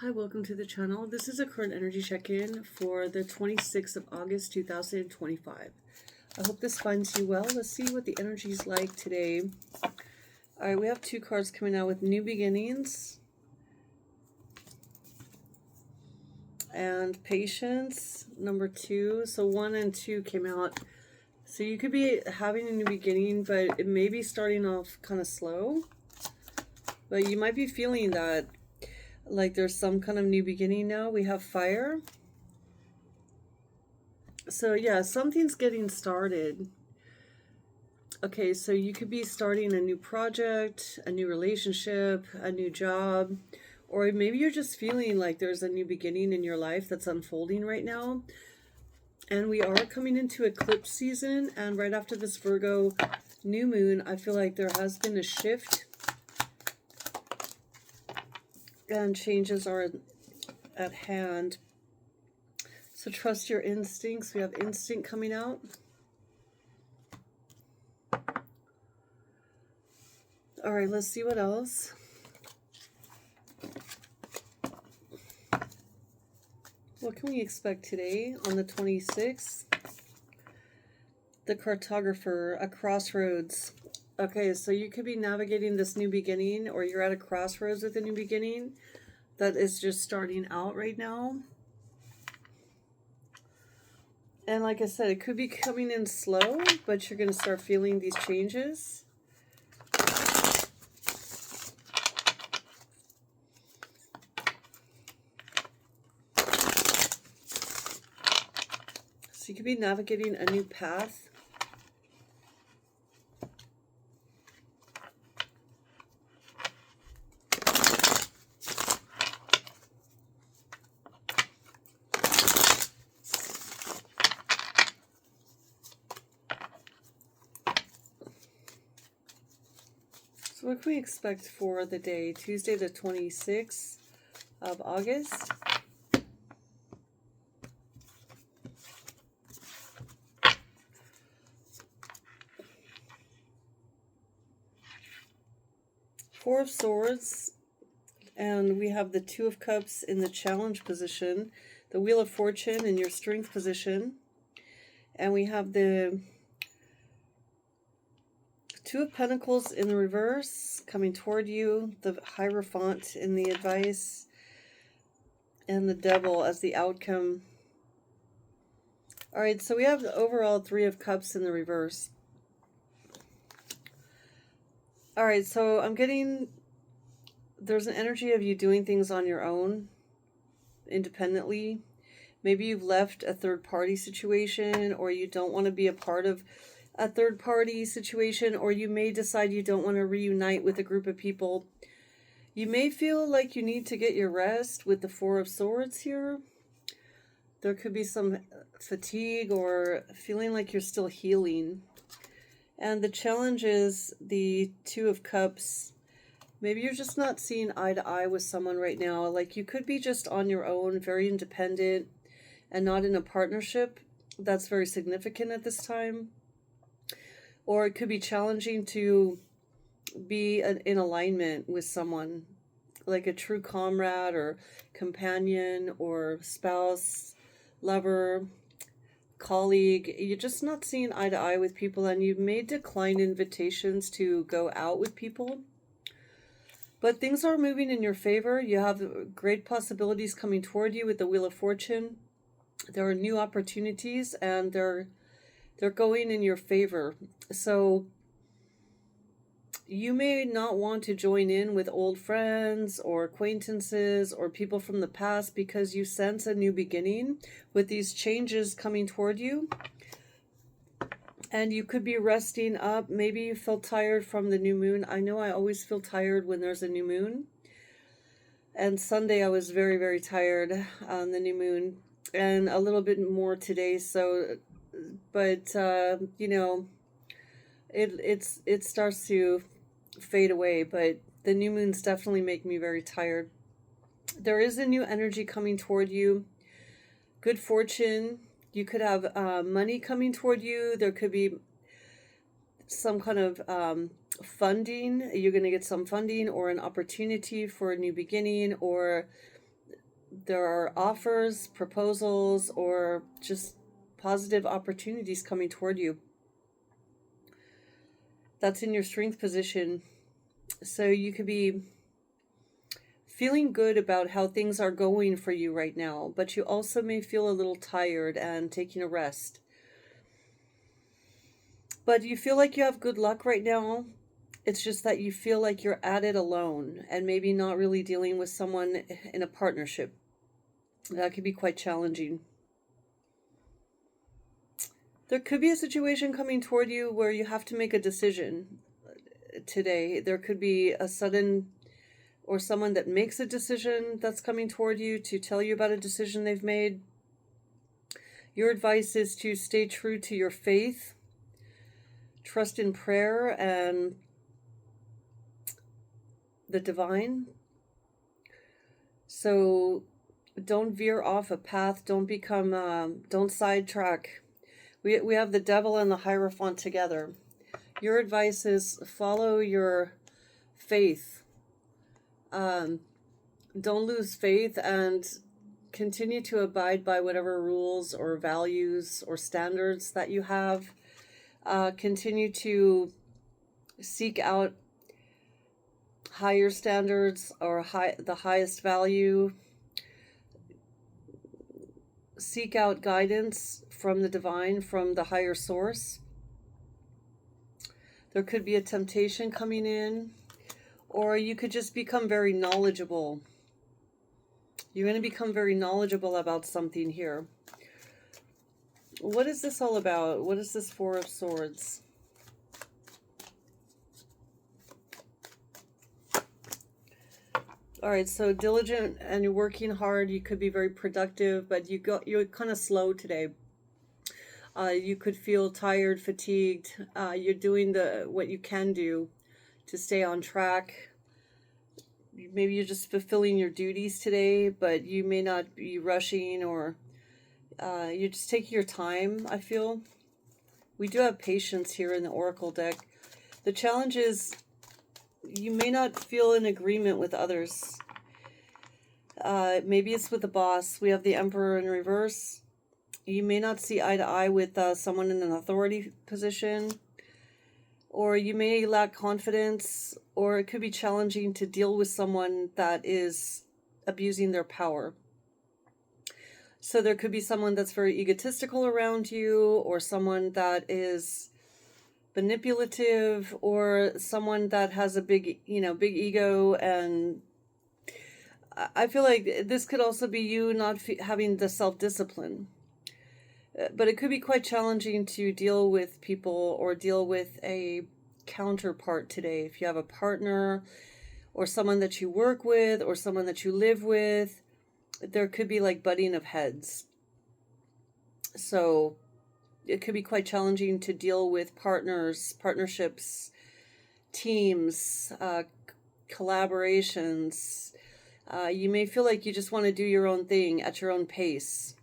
Hi, welcome to the channel. This is a current energy check-in for the 26th of August 2025. I hope this finds you well. Let's see what the energy is like today. All right, we have two cards coming out with new beginnings and patience, number 2. So 1 and 2 came out. So you could be having a new beginning, but it may be starting off kind of slow. But you might be feeling that like there's some kind of new beginning now. We have fire. So yeah, something's getting started. Okay, so you could be starting a new project, a new relationship, a new job, or maybe you're just feeling like there's a new beginning in your life that's unfolding right now. And we are coming into eclipse season, and right after this Virgo new moon, I feel like there has been a shift and changes are at hand. So trust your instincts. We have instinct coming out. All right, let's see what else. What can we expect today on the 26th? The cartographer, a crossroads. Okay, so you could be navigating this new beginning, or you're at a crossroads with a new beginning that is just starting out right now. And like I said, it could be coming in slow, but you're going to start feeling these changes. So you could be navigating a new path. So what can we expect for the day? Tuesday the 26th of August. Four of Swords, and we have the Two of Cups in the challenge position, the Wheel of Fortune in your strength position, and we have the Two of Pentacles in the reverse coming toward you, the Hierophant in the advice, and the Devil as the outcome. All right, so we have the overall Three of Cups in the reverse. All right, so I'm getting, there's an energy of you doing things on your own, independently. Maybe you've left a third-party situation, or you don't want to be a part of a third-party situation, or you may decide you don't want to reunite with a group of people. You may feel like you need to get your rest with the Four of Swords here. There could be some fatigue or feeling like you're still healing. And the challenge is the Two of Cups. Maybe you're just not seeing eye to eye with someone right now. Like you could be just on your own, very independent, and not in a partnership that's very significant at this time. Or it could be challenging to be in alignment with someone, like a true comrade or companion or spouse, lover, colleague. You're just not seeing eye to eye with people, and you may decline invitations to go out with people. But things are moving in your favor. You have great possibilities coming toward you with the Wheel of Fortune. There are new opportunities, and they're going in your favor. So you may not want to join in with old friends or acquaintances or people from the past because you sense a new beginning with these changes coming toward you. And you could be resting up. Maybe you felt tired from the new moon. I know I always feel tired when there's a new moon. And Sunday I was very, very tired on the new moon. And a little bit more today. So, but, you know, it starts to fade away. But the new moons definitely make me very tired. There is a new energy coming toward you. Good fortune. You could have money coming toward you. There could be some kind of funding. You're going to get some funding or an opportunity for a new beginning, or there are offers, proposals, or just positive opportunities coming toward you. That's in your strength position. So you could be feeling good about how things are going for you right now, but you also may feel a little tired and taking a rest. But you feel like you have good luck right now. It's just that you feel like you're at it alone and maybe not really dealing with someone in a partnership. That could be quite challenging. There could be a situation coming toward you where you have to make a decision today. There could be a sudden, or someone that makes a decision that's coming toward you to tell you about a decision they've made. Your advice is to stay true to your faith, trust in prayer and the divine. So don't veer off a path. Don't sidetrack. We have the devil and the Hierophant together. Your advice is follow your faith. Don't lose faith and continue to abide by whatever rules or values or standards that you have. Continue to seek out higher standards or the highest value. Seek out guidance from the divine, from the higher source. There could be a temptation coming in, or you could just become very knowledgeable. You're going to become very knowledgeable about something here. What is this all about? What is this Four of Swords? All right, so diligent and you're working hard. You could be very productive, but you're kind of slow today. You could feel tired, fatigued. You're doing what you can do to stay on track. Maybe you're just fulfilling your duties today, but you may not be rushing, or you're just taking your time, I feel. We do have patience here in the Oracle deck. The challenge is you may not feel in agreement with others. Maybe it's with the boss. We have the Emperor in reverse. You may not see eye to eye with someone in an authority position, or you may lack confidence, or it could be challenging to deal with someone that is abusing their power. So there could be someone that's very egotistical around you, or someone that is manipulative, or someone that has a big ego. And I feel like this could also be you not having the self-discipline. But it could be quite challenging to deal with people or deal with a counterpart today. If you have a partner or someone that you work with or someone that you live with, there could be like butting of heads. So it could be quite challenging to deal with partners, partnerships, teams, collaborations. You may feel like you just want to do your own thing at your own pace.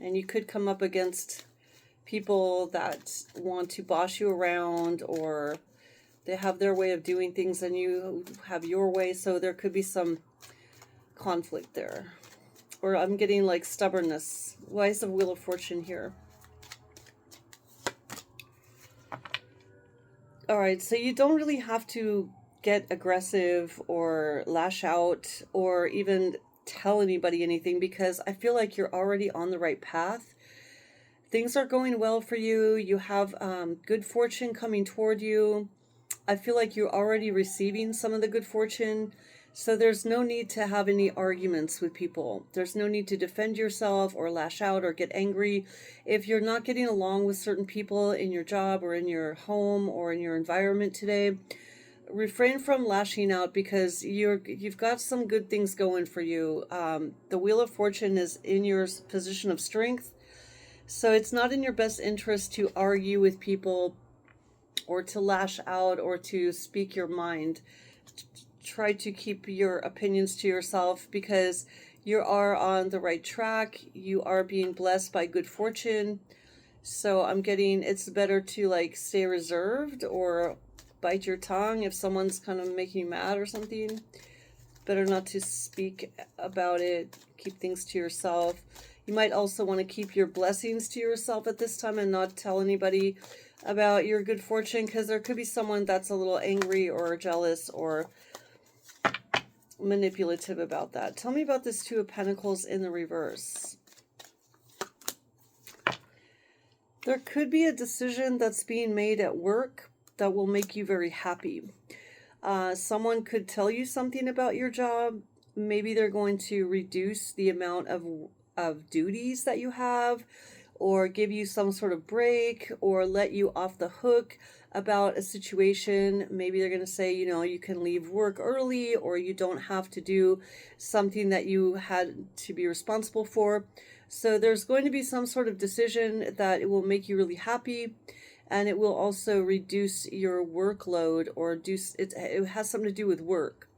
And you could come up against people that want to boss you around, or they have their way of doing things and you have your way. So there could be some conflict there. Or I'm getting like stubbornness. Why is the Wheel of Fortune here? All right, so you don't really have to get aggressive or lash out or even tell anybody anything, because I feel like you're already on the right path. Things are going well for you. You have good fortune coming toward you. I feel like you're already receiving some of the good fortune. So there's no need to have any arguments with people. There's no need to defend yourself or lash out or get angry. If you're not getting along with certain people in your job or in your home or in your environment today, refrain from lashing out, because you've got some good things going for you. The Wheel of Fortune is in your position of strength, so it's not in your best interest to argue with people or to lash out or to speak your mind. Try to keep your opinions to yourself, because you are on the right track. You are being blessed by good fortune. So I'm getting it's better to like stay reserved or bite your tongue if someone's kind of making you mad or something. better not to speak about it. Keep things to yourself. You might also want to keep your blessings to yourself at this time and not tell anybody about your good fortune, because there could be someone that's a little angry or jealous or manipulative about that. Tell me about this Two of Pentacles in the reverse. There could be a decision that's being made at work that will make you very happy. Someone could tell you something about your job. Maybe they're going to reduce the amount of duties that you have, or give you some sort of break, or let you off the hook about a situation. Maybe they're going to say, you know, you can leave work early, or you don't have to do something that you had to be responsible for. So there's going to be some sort of decision that it will make you really happy, and it will also reduce your workload, or it has something to do with work.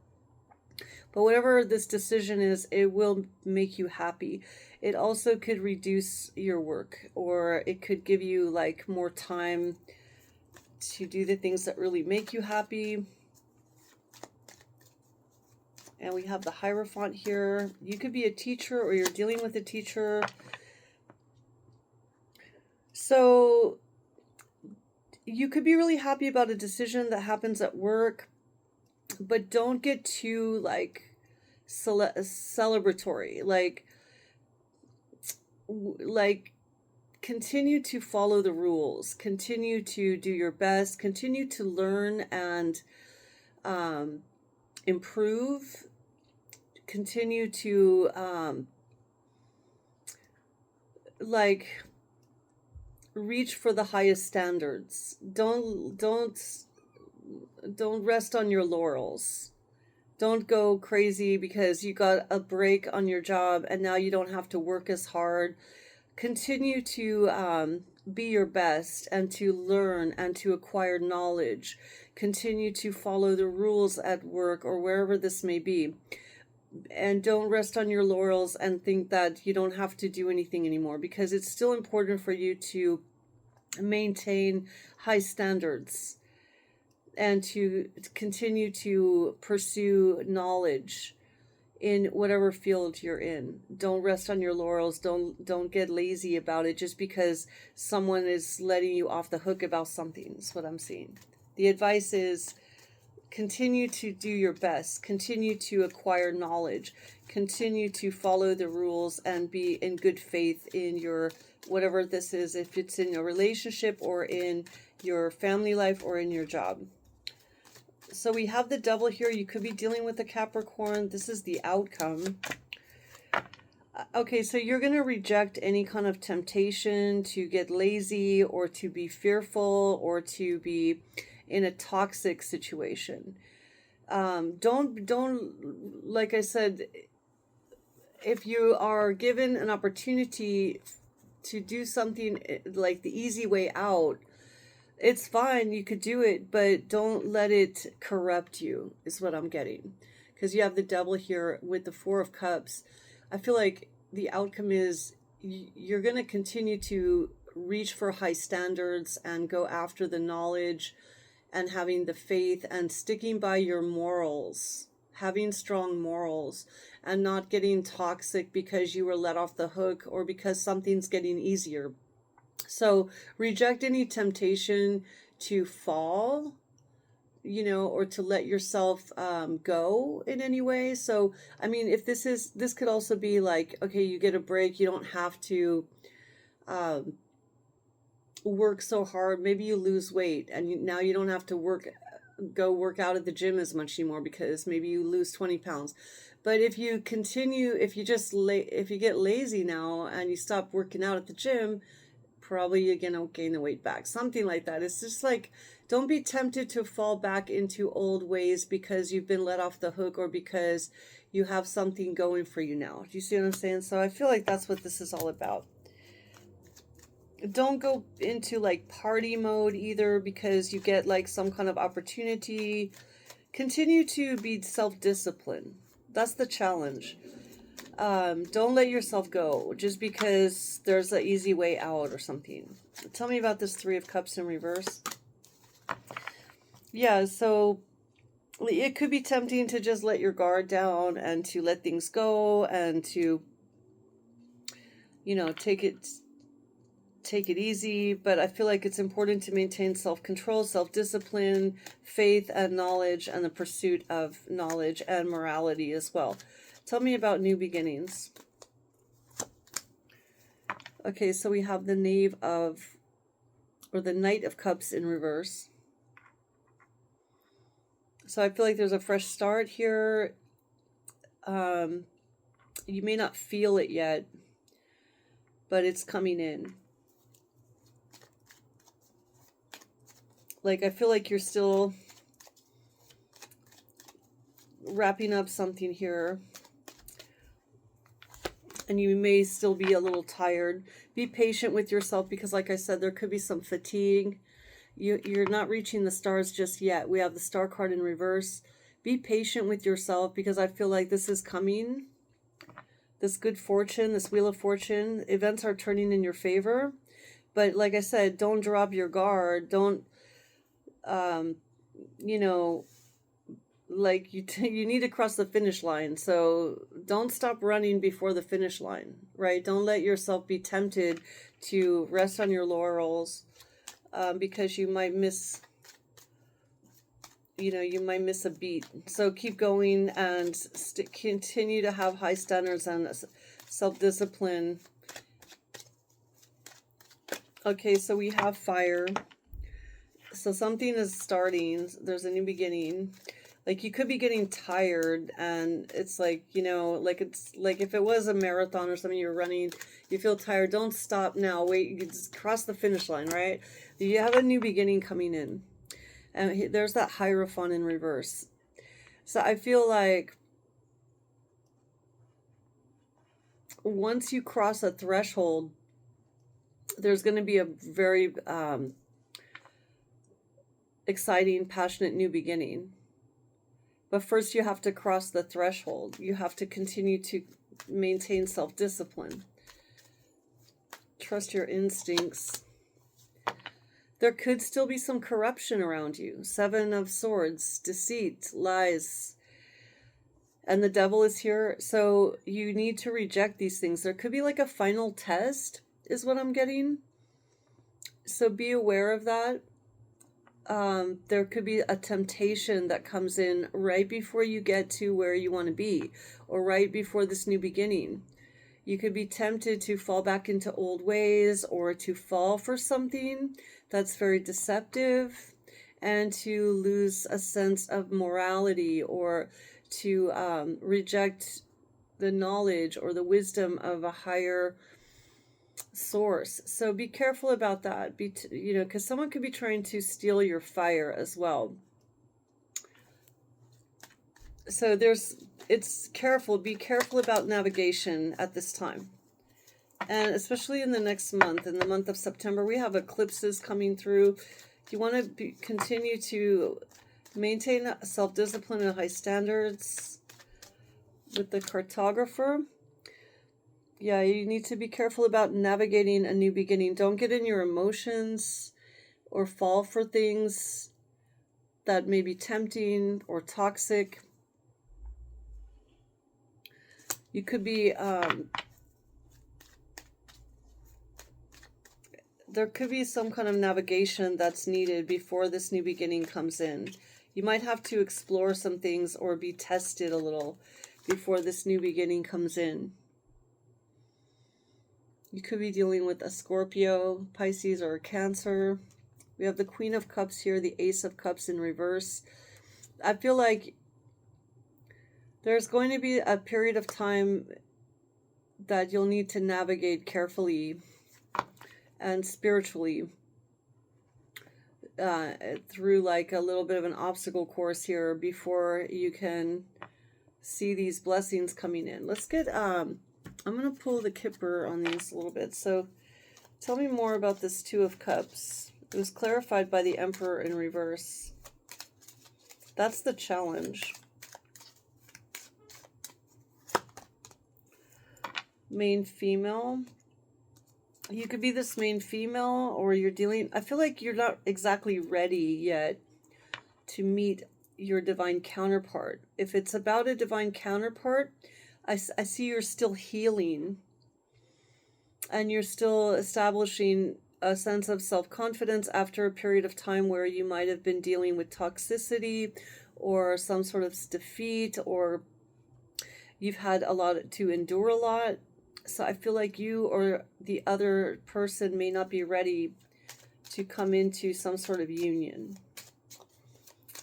But whatever this decision is, it will make you happy. It also could reduce your work, or it could give you like more time to do the things that really make you happy. And we have the Hierophant here. You could be a teacher, or you're dealing with a teacher. So you could be really happy about a decision that happens at work, but don't get too like celebratory. Like continue to follow the rules, continue to do your best, continue to learn and improve, continue to like reach for the highest standards. Don't rest on your laurels. Don't go crazy because you got a break on your job and now you don't have to work as hard. Continue to be your best and to learn and to acquire knowledge. Continue to follow the rules at work or wherever this may be. And don't rest on your laurels and think that you don't have to do anything anymore, because it's still important for you to maintain high standards and to continue to pursue knowledge in whatever field you're in. Don't rest on your laurels. Don't get lazy about it just because someone is letting you off the hook about something. Is what I'm seeing. The advice is continue to do your best. Continue to acquire knowledge. Continue to follow the rules and be in good faith in your whatever this is, if it's in your relationship or in your family life or in your job. So we have the Devil here. You could be dealing with a Capricorn. This is the outcome. Okay, so you're going to reject any kind of temptation to get lazy or to be fearful or to be in a toxic situation. Don't, like I said, if you are given an opportunity to do something like the easy way out, it's fine, you could do it, but don't let it corrupt you, is what I'm getting. Because you have the Devil here with the Four of Cups. I feel like the outcome is you're going to continue to reach for high standards and go after the knowledge and having the faith and sticking by your morals, having strong morals, and not getting toxic because you were let off the hook or because something's getting easier. So reject any temptation to fall, you know, or to let yourself go in any way. So, I mean, if this could also be like, okay, you get a break, you don't have to work so hard. Maybe you lose weight and now you don't have to go work out at the gym as much anymore because maybe you lose 20 pounds. But if you continue, if you get lazy now and you stop working out at the gym, probably you're gonna gain the weight back, something like that. It's just like, don't be tempted to fall back into old ways because you've been let off the hook or because you have something going for you now. Do you see what I'm saying? So I feel like that's what this is all about. Don't go into like party mode either because you get like some kind of opportunity. Continue to be self-disciplined. That's the challenge. Don't let yourself go just because there's an easy way out or something. Tell me about this Three of Cups in reverse. Yeah, so it could be tempting to just let your guard down and to let things go and to, take it easy, but I feel like it's important to maintain self-control, self-discipline, faith and knowledge, and the pursuit of knowledge and morality as well. Tell me about new beginnings. Okay, so we have the the Knight of Cups in reverse. So I feel like there's a fresh start here. You may not feel it yet, but it's coming in. Like, I feel like you're still wrapping up something here, and you may still be a little tired. Be patient with yourself because, like I said, there could be some fatigue. You're not reaching the stars just yet. We have the Star card in reverse. Be patient with yourself because I feel like this is coming. This good fortune, this Wheel of Fortune, events are turning in your favor. But like I said, don't drop your guard. Don't, like you need to cross the finish line. So don't stop running before the finish line, right? Don't let yourself be tempted to rest on your laurels, because you might miss a beat. So keep going and continue to have high standards and self-discipline. Okay, so we have fire. So something is starting. There's a new beginning. Like, you could be getting tired, and it's like, it's like if it was a marathon or something you're running, you feel tired. Don't stop now. Wait, you just cross the finish line, right? You have a new beginning coming in. And there's that Hierophant in reverse. So I feel like once you cross a threshold, there's going to be a very exciting, passionate new beginning. But first you have to cross the threshold. You have to continue to maintain self-discipline. Trust your instincts. There could still be some corruption around you. 7 of Swords, deceit, lies. And the Devil is here. So you need to reject these things. There could be like a final test, is what I'm getting. So be aware of that. There could be a temptation that comes in right before you get to where you want to be, or right before this new beginning. You could be tempted to fall back into old ways, or to fall for something that's very deceptive, and to lose a sense of morality, or to reject the knowledge or the wisdom of a higher source. So be careful about that. Because someone could be trying to steal your fire as well. So be careful about navigation at this time. And especially in the next month, in the month of September, we have eclipses coming through. You want to continue to maintain self-discipline and high standards with the Cartographer. Yeah, you need to be careful about navigating a new beginning. Don't get in your emotions or fall for things that may be tempting or toxic. You could be, there could be some kind of navigation that's needed before this new beginning comes in. You might have to explore some things or be tested a little before this new beginning comes in. You could be dealing with a Scorpio, Pisces, or a Cancer. We have the Queen of Cups here, the Ace of Cups in reverse. I feel like there's going to be a period of time that you'll need to navigate carefully and spiritually through like a little bit of an obstacle course here before you can see these blessings coming in. Let's get... I'm going to pull the Kipper on these a little bit. So tell me more about this Two of Cups. It was clarified by the Emperor in reverse. That's the challenge. Main female. You could be this main female, or you're dealing... I feel like you're not exactly ready yet to meet your divine counterpart. If it's about a divine counterpart, I see you're still healing and you're still establishing a sense of self-confidence after a period of time where you might have been dealing with toxicity or some sort of defeat, or you've had a lot to endure a lot. So I feel like you or the other person may not be ready to come into some sort of union.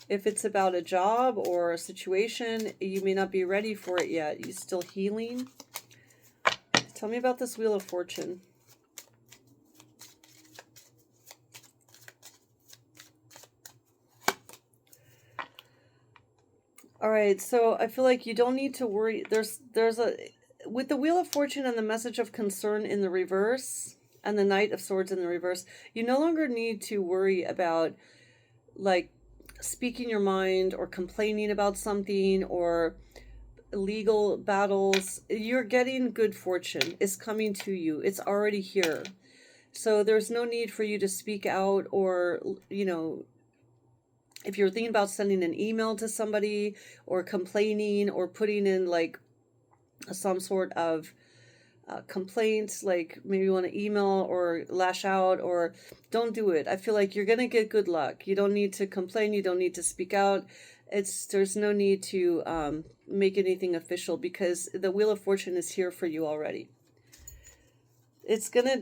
If it's about a job or a situation, you may not be ready for it yet. You're still healing. Tell me about this Wheel of Fortune. All right, so I feel like you don't need to worry. There's a, with the Wheel of Fortune and the message of concern in the reverse and the Knight of Swords in the reverse, you no longer need to worry about like speaking your mind or complaining about something or legal battles. You're getting good fortune. It's coming to you. It's already here. So there's no need for you to speak out or, you know, if you're thinking about sending an email to somebody or complaining or putting in like some sort of complaints, like maybe you want to email or lash out, or don't do it. I feel like you're going to get good luck. You don't need to complain. You don't need to speak out. There's no need to make anything official because the Wheel of Fortune is here for you already.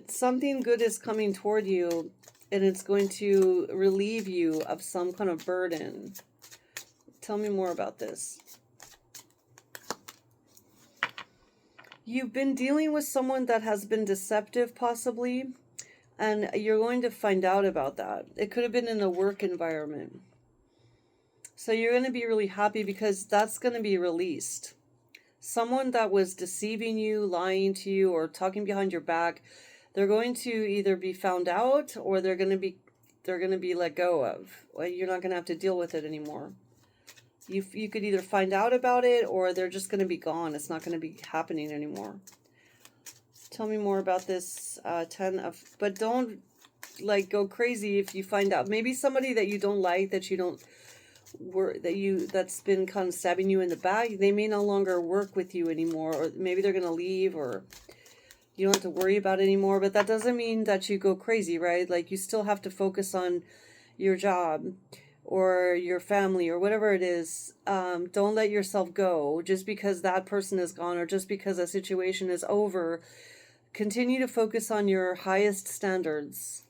Something good is coming toward you, and it's going to relieve you of some kind of burden. Tell me more about this. You've been dealing with someone that has been deceptive, possibly, and you're going to find out about that. It could have been in the work environment. So you're going to be really happy because that's going to be released. Someone that was deceiving you, lying to you, or talking behind your back, they're going to either be found out or they're going to be let go of. You're not going to have to deal with it anymore. You could either find out about it or they're just going to be gone. It's not going to be happening anymore. Tell me more about this but don't like go crazy if you find out. Maybe somebody that you don't like, that's been kind of stabbing you in the back, they may no longer work with you anymore, or maybe they're going to leave, or you don't have to worry about it anymore. But that doesn't mean that you go crazy, right? Like you still have to focus on your job or your family or whatever it is. Don't let yourself go just because that person is gone or just because a situation is over. Continue to focus on your highest standards.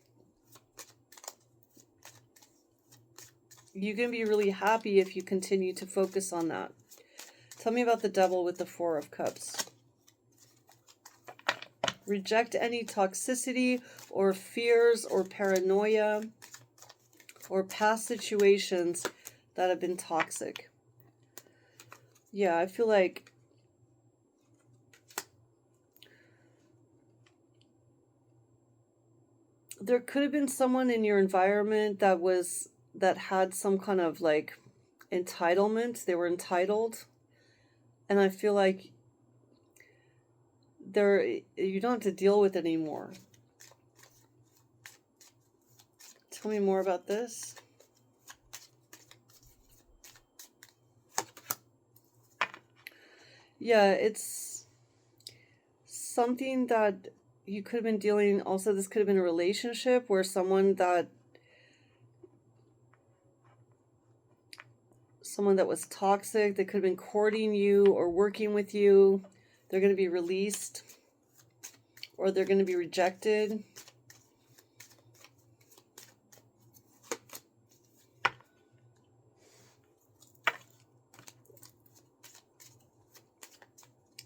You can be really happy if you continue to focus on that. Tell me about the Devil with the Four of Cups. Reject any toxicity or fears or paranoia or past situations that have been toxic. Yeah, I feel like there could have been someone in your environment that had some kind of like entitlement. They were entitled. And I feel like you don't have to deal with it anymore. Tell me more about this. Yeah, it's something that you could have been dealing. Also, this could have been a relationship where someone that was toxic, they could have been courting you or working with you, they're going to be released or they're going to be rejected.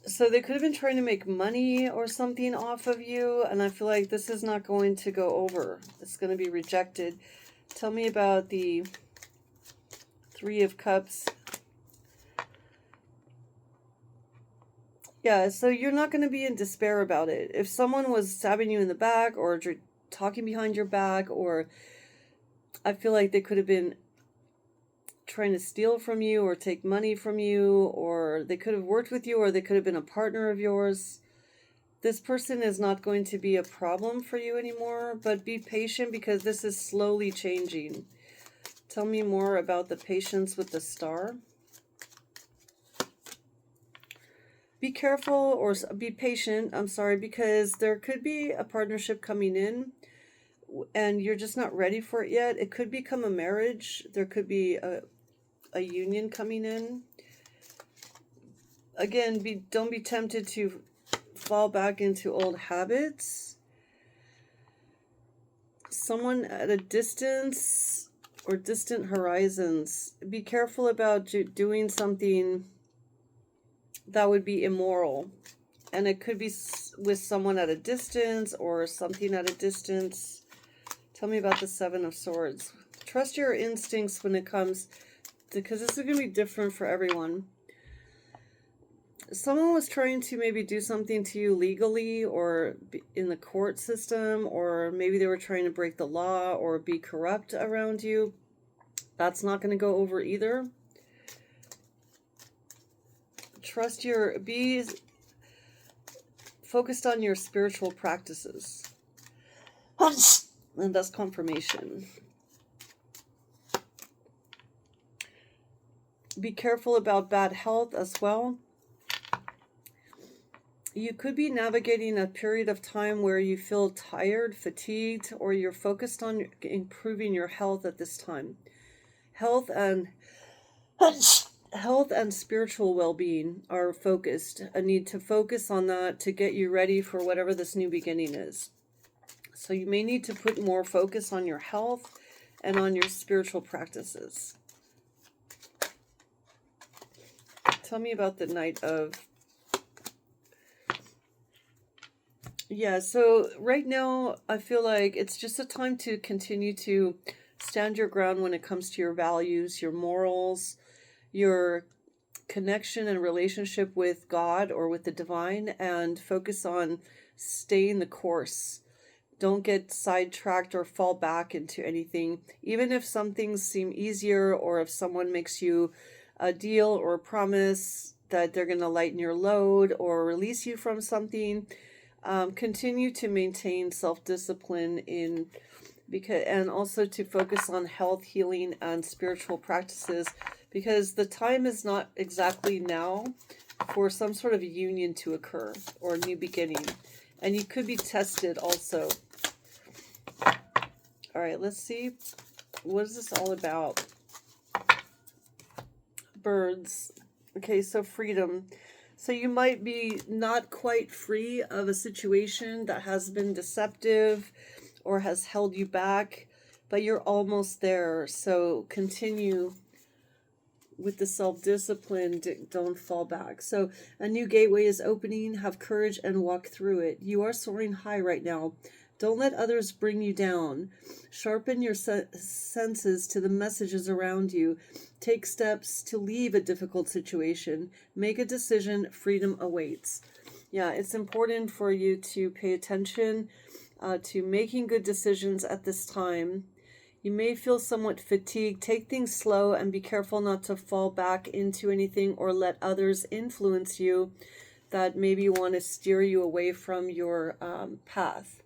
So they could have been trying to make money or something off of you, and I feel like this is not going to go over. It's going to be rejected. Tell me about the Three of Cups. Yeah, so you're not going to be in despair about it. If someone was stabbing you in the back or talking behind your back, or I feel like they could have been trying to steal from you or take money from you, or they could have worked with you, or they could have been a partner of yours. This person is not going to be a problem for you anymore, but be patient because this is slowly changing. Tell me more about the patience with the star. Be careful or be patient, I'm sorry, because there could be a partnership coming in and you're just not ready for it yet. It could become a marriage. There could be a union coming in. Again, don't be tempted to fall back into old habits. Someone at a distance or distant horizons. Be careful about doing something that would be immoral. And it could be with someone at a distance or something at a distance. Tell me about the Seven of Swords. Trust your instincts when it comes, because this is going to be different for everyone. Someone was trying to maybe do something to you legally or in the court system, or maybe they were trying to break the law or be corrupt around you. That's not going to go over either. Be focused on your spiritual practices. And that's confirmation. Be careful about bad health as well. You could be navigating a period of time where you feel tired, fatigued, or you're focused on improving your health at this time. Health and spiritual well-being are focused. I need to focus on that to get you ready for whatever this new beginning is. So you may need to put more focus on your health and on your spiritual practices. Tell me about the Knight of... Yeah, so right now I feel like it's just a time to continue to stand your ground when it comes to your values, your morals, your connection and relationship with God or with the divine, and focus on staying the course. Don't get sidetracked or fall back into anything. Even if some things seem easier, or if someone makes you a deal or a promise that they're going to lighten your load or release you from something, continue to maintain self-discipline and also to focus on health, healing, and spiritual practices, because the time is not exactly now for some sort of union to occur or a new beginning. And you could be tested also. All right, let's see. What is this all about? Birds. Okay, so freedom. So you might be not quite free of a situation that has been deceptive or has held you back, but you're almost there. So continue with the self-discipline. Don't fall back. So a new gateway is opening. Have courage and walk through it. You are soaring high right now. Don't let others bring you down. Sharpen your senses to the messages around you. Take steps to leave a difficult situation. Make a decision. Freedom awaits. Yeah, it's important for you to pay attention to making good decisions at this time. You may feel somewhat fatigued. Take things slow and be careful not to fall back into anything or let others influence you that maybe want to steer you away from your path.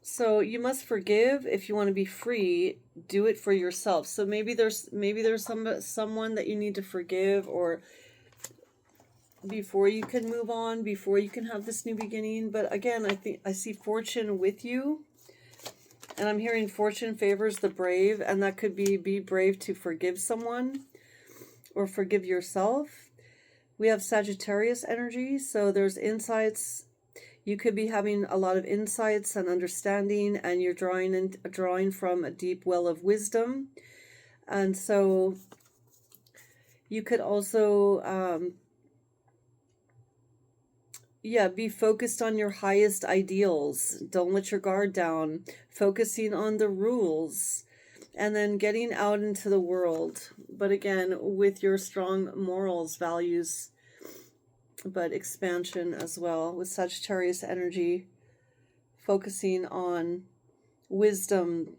So you must forgive if you want to be free. Do it for yourself. So maybe there's someone that you need to forgive, or before you can move on, before you can have this new beginning. But again, I see fortune with you, and I'm hearing fortune favors the brave, and that could be brave to forgive someone or forgive yourself. We have Sagittarius energy, so there's insights. You could be having a lot of insights and understanding, and you're drawing from a deep well of wisdom. And so you could also, be focused on your highest ideals. Don't let your guard down. Focusing on the rules, and then getting out into the world. But again, with your strong morals, values, but expansion as well, with Sagittarius energy, focusing on wisdom.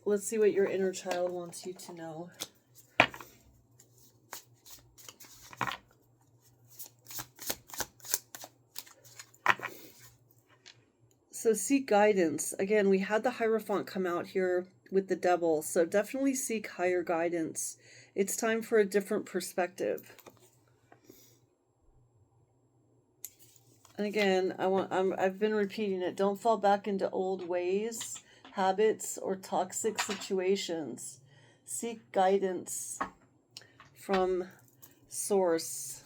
Let's see what your inner child wants you to know. So seek guidance. Again, we had the Hierophant come out here with the Devil. So definitely seek higher guidance. It's time for a different perspective. And again, I've been repeating it. Don't fall back into old ways, habits, or toxic situations. Seek guidance from Source.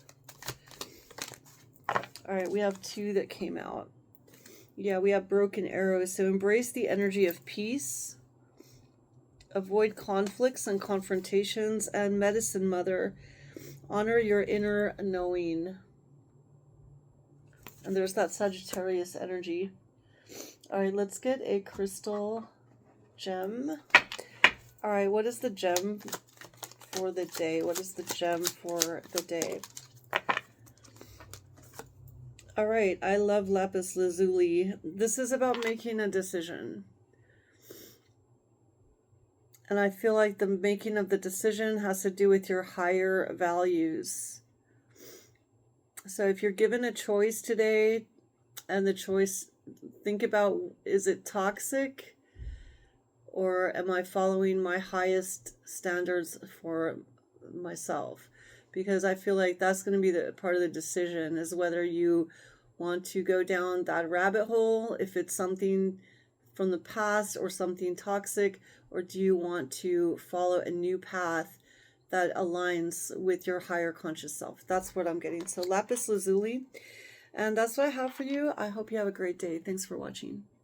All right, we have 2 that came out. Yeah, we have Broken Arrows. So embrace the energy of peace. Avoid conflicts and confrontations. And Medicine Mother. Honor your inner knowing. And there's that Sagittarius energy. All right, let's get a crystal gem. All right, what is the gem for the day? What is the gem for the day? All right, I love Lapis Lazuli. This is about making a decision. And I feel like the making of the decision has to do with your higher values. So if you're given a choice today, and the choice, think about, is it toxic? Or am I following my highest standards for myself? Because I feel like that's going to be the part of the decision, is whether you want to go down that rabbit hole, if it's something from the past or something toxic, or do you want to follow a new path that aligns with your higher conscious self? That's what I'm getting. So Lapis Lazuli. And that's what I have for you. I hope you have a great day. Thanks for watching.